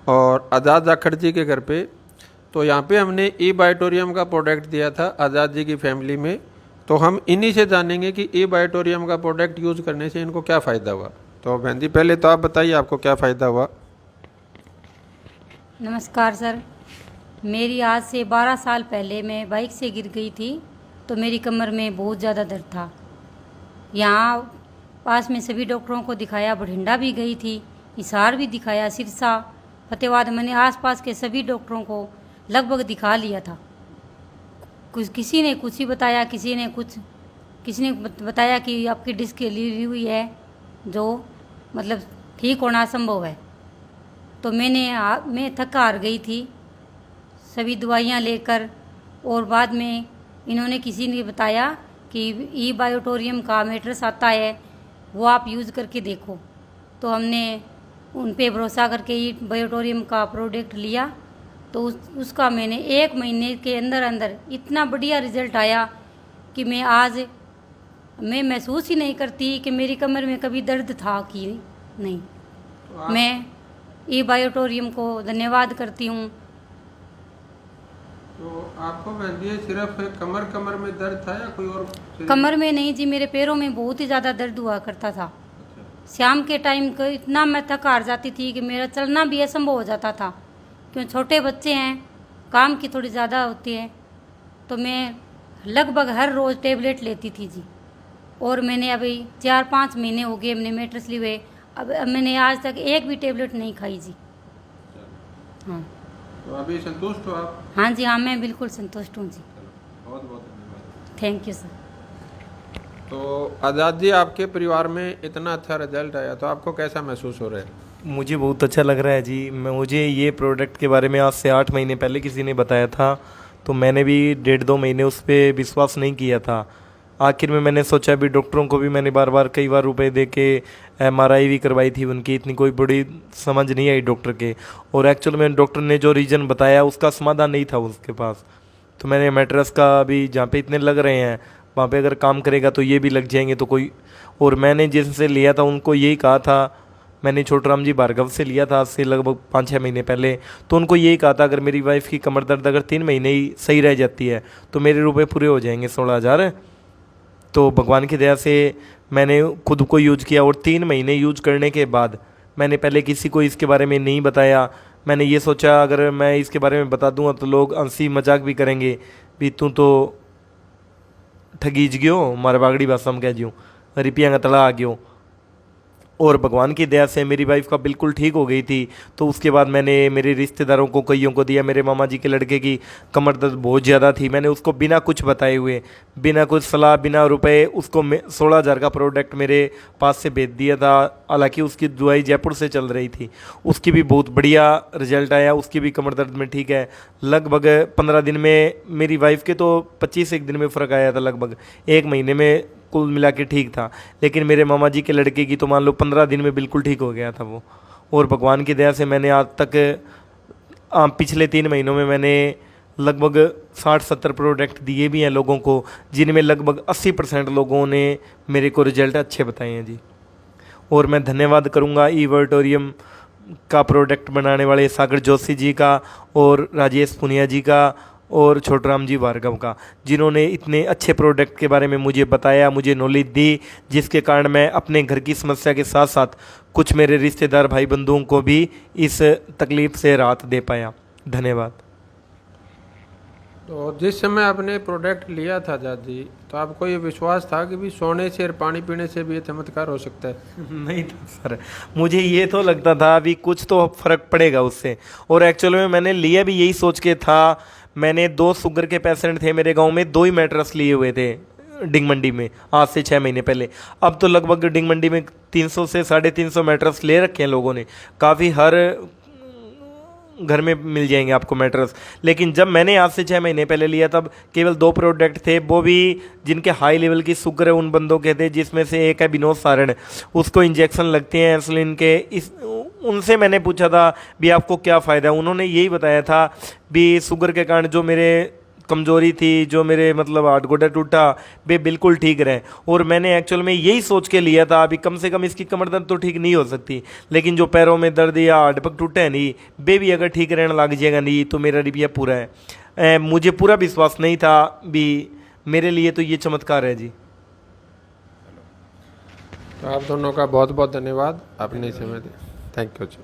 और आज़ाद जाखड़ जी के घर पे। तो यहाँ पे हमने ई बायोटोरियम का प्रोडक्ट दिया था आज़ाद जी की फैमिली में। तो हम इन्हीं से जानेंगे कि ई बायोटोरियम का प्रोडक्ट यूज़ करने से इनको क्या फ़ायदा हुआ। तो बहन जी पहले तो आप बताइए आपको क्या फ़ायदा हुआ। नमस्कार सर। मेरी आज से 12 साल पहले मैं बाइक से गिर गई थी, तो मेरी कमर में बहुत ज़्यादा दर्द था। यहाँ पास में सभी डॉक्टरों को दिखाया, बठिंडा भी गई थी, हिसार भी दिखाया, सिरसा, फतेहाबाद, मैंने आसपास के सभी डॉक्टरों को लगभग दिखा लिया था। किसी ने कुछ ही बताया, किसी ने बताया कि आपकी डिस्क हिली हुई है, जो मतलब ठीक होना असंभव है। तो मैं थक हार गई थी सभी दवाइयाँ लेकर, और बाद में किसी ने बताया कि ई बायोटोरियम का मैट्रेस आता है, वो आप यूज़ करके देखो। तो हमने उन पे भरोसा करके ई बायोटोरियम का प्रोडक्ट लिया। तो उसका मैंने 1 महीने के अंदर अंदर इतना बढ़िया रिज़ल्ट आया कि मैं महसूस ही नहीं करती कि मेरी कमर में कभी दर्द था कि नहीं। मैं ई बायोटोरियम को धन्यवाद करती हूँ। तो आपको बहन सिर्फ कमर में दर्द था या कोई और? कमर में नहीं जी, मेरे पैरों में बहुत ही ज़्यादा दर्द हुआ करता था। शाम के टाइम को इतना मैं थक हार जाती थी कि मेरा चलना भी असंभव हो जाता था, क्यों छोटे बच्चे हैं, काम की थोड़ी ज़्यादा होती है। तो मैं लगभग हर रोज़ टेबलेट लेती थी जी। और मैंने अभी 4-5 महीने हो गए मैंने मेट्रेस लिए हुए, अब मैंने आज तक एक भी टेबलेट नहीं खाई जी। हाँ, तो अभी संतुष्ट हो आप? हाँ जी, हाँ, मैं बिल्कुल संतुष्ट हूँ जी। बहुत बहुत धन्यवाद। Thank you sir. तो आज़ाद जी आपके परिवार में इतना अच्छा रिजल्ट आया, तो आपको कैसा महसूस हो रहा है? मुझे बहुत अच्छा लग रहा है जी। मुझे ये प्रोडक्ट के बारे में आज से 8 महीने पहले किसी ने बताया था, तो मैंने भी 1.5-2 महीने उस पर विश्वास नहीं किया था। आखिर में मैंने सोचा भी, डॉक्टरों को भी मैंने कई बार रुपए दे के MRI भी करवाई थी उनकी, इतनी कोई बड़ी समझ नहीं आई डॉक्टर के। और एक्चुअल में डॉक्टर ने जो रीज़न बताया उसका समाधान नहीं था उसके पास। तो मैंने मैट्रेस का भी, जहाँ पे इतने लग रहे हैं वहाँ पे अगर काम करेगा तो ये भी लग जाएंगे तो कोई। और मैंने जिनसे लिया था उनको यही कहा था, मैंने छोटराम जी भार्गव से लिया था आज से लगभग 5-6 महीने पहले। तो उनको यही कहा था अगर मेरी वाइफ की कमर दर्द अगर 3 महीने ही सही रह जाती है तो मेरे रुपए पूरे हो जाएंगे 16,000। तो भगवान की दया से मैंने खुद को यूज किया, और 3 महीने यूज करने के बाद मैंने पहले किसी को इसके बारे में नहीं बताया। मैंने ये सोचा अगर मैं इसके बारे में बता दूंगा तो लोग हंसी मजाक भी करेंगे, भी तू तो ठगीज गयो, मारे बागड़ी भाषा में कह जियो, रिपिया का तला आ गयो। और भगवान की दया से मेरी वाइफ का बिल्कुल ठीक हो गई थी। तो उसके बाद मैंने मेरे रिश्तेदारों को कईयों को दिया। मेरे मामा जी के लड़के की कमर दर्द बहुत ज़्यादा थी, मैंने उसको बिना कुछ बताए हुए, बिना कुछ सलाह, बिना रुपए, उसको 16,000 का प्रोडक्ट मेरे पास से भेज दिया था। हालांकि उसकी दवाई जयपुर से चल रही थी, उसकी भी बहुत बढ़िया रिजल्ट आया, उसकी भी कमर दर्द में ठीक है। लगभग 15 दिन में, मेरी वाइफ के तो 25 दिन में फ़र्क आया था, लगभग 1 महीने में कुल मिला के ठीक था। लेकिन मेरे मामा जी के लड़के की तो मान लो 15 दिन में बिल्कुल ठीक हो गया था वो। और भगवान की दया से मैंने आज तक पिछले 3 महीनों में मैंने लगभग 60-70 प्रोडक्ट दिए भी हैं लोगों को, जिनमें लगभग 80% लोगों ने मेरे को रिजल्ट अच्छे बताए हैं जी। और मैं धन्यवाद करूंगा ई बायोटोरियम का प्रोडक्ट बनाने वाले सागर जोशी जी का, और राजेश पुनिया जी का, और छोटराम जी भार्गव का, जिन्होंने इतने अच्छे प्रोडक्ट के बारे में मुझे बताया, मुझे नॉलेज दी, जिसके कारण मैं अपने घर की समस्या के साथ साथ कुछ मेरे रिश्तेदार भाई बंधुओं को भी इस तकलीफ़ से राहत दे पाया। धन्यवाद। तो जिस समय आपने प्रोडक्ट लिया था आज़ाद जी, तो आपको ये विश्वास था कि भी सोने से और पानी पीने से भी ये चमत्कार हो सकता है? नहीं था सर, मुझे ये तो लगता था अभी कुछ तो फ़र्क पड़ेगा उससे। और एक्चुअल में मैंने लिया भी यही सोच के था। मैंने 2 शुगर के पेशेंट थे मेरे गांव में, 2 ही मैट्रेस लिए हुए थे डिंग मंडी में आज से 6 महीने पहले। अब तो लगभग डिंग मंडी में 300 से 350 मैट्रेस ले रखे हैं लोगों ने, काफ़ी हर घर में मिल जाएंगे आपको मैट्रेस। लेकिन जब मैंने आज से 6 महीने पहले लिया तब केवल 2 प्रोडक्ट थे, वो भी जिनके हाई लेवल की शुगर है उन बंदों के थे, जिसमें से एक है विनोद सारण, उसको इंजेक्शन लगते हैं इंसुलिन के। उनसे मैंने पूछा था भी आपको क्या फ़ायदा है, उन्होंने यही बताया था भी शुगर के कारण जो मेरे कमज़ोरी थी, जो मेरे मतलब हाथ गोडा टूटा, वे बिल्कुल ठीक रहे। और मैंने एक्चुअल में यही सोच के लिया था अभी कम से कम इसकी कमर दर्द तो ठीक नहीं हो सकती, लेकिन जो पैरों में दर्द या हाथ पग टूटे हैं नहीं, वे भी अगर ठीक रहने लग जाएगा नहीं तो मेरा रिव्यू पूरा है। मुझे पूरा विश्वास नहीं था भी, मेरे लिए तो ये चमत्कार है जी। तो आप दोनों का बहुत बहुत धन्यवाद, आपने समय दिया। Thank you ji.